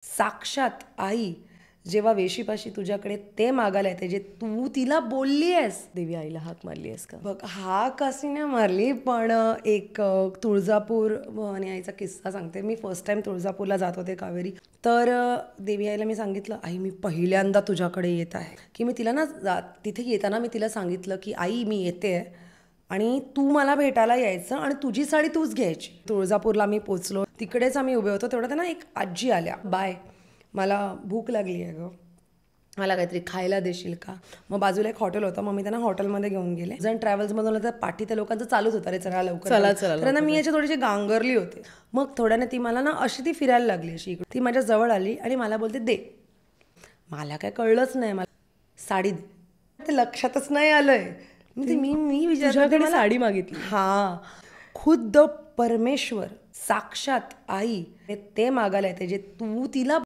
साक्षात आई जेव्हा वेशीपाशी तुझ्याकडे ते मागायला येते जे तू तिला बोलली आहेस. देवी आईला हाक मारली आहेस का? बघ हाक अशी नाही मारली, पण एक तुळजापूर आणि आईचा किस्सा सांगते. मी फर्स्ट टाइम तुळजापूरला जात होते कावेरी. तर देवी आईला मी सांगितलं, आई मी पहिल्यांदा तुझ्याकडे येत आहे. की मी तिला ना तिथे येताना मी तिला सांगितलं की आई मी येते आणि तू मला भेटायला यायचं आणि तुझी साडी तूच घ्यायची. तुळजापूरला मी पोचलो, तिकडेच आम्ही उभे होतो. तेवढं ना एक आजी आल्या, बाय मला भूक लागली आहे गं, मला काहीतरी खायला देशील का. मग बाजूला एक हॉटेल होतं, मग मी त्यांना हॉटेलमध्ये घेऊन गेले. जण ट्रॅव्हल्समधून तर पाठी त्या लोकांचं चालूच होतं, रे चला लवकर चला तर ना मी याची थोडीशी गांगरली होते. मग थोड्याने ती मला ना अशी ती फिरायला लागली अशी इकडे. ती माझ्या जवळ आली आणि मला बोलते दे. मला काय कळलंच नाही, मला साडी दे. ते लक्षातच नाही आलंय. मी तुझ्याकडे साडी मागितली. हा, खुद्द परमेश्वर साक्षात आई ते मागायला येते जे तू तिला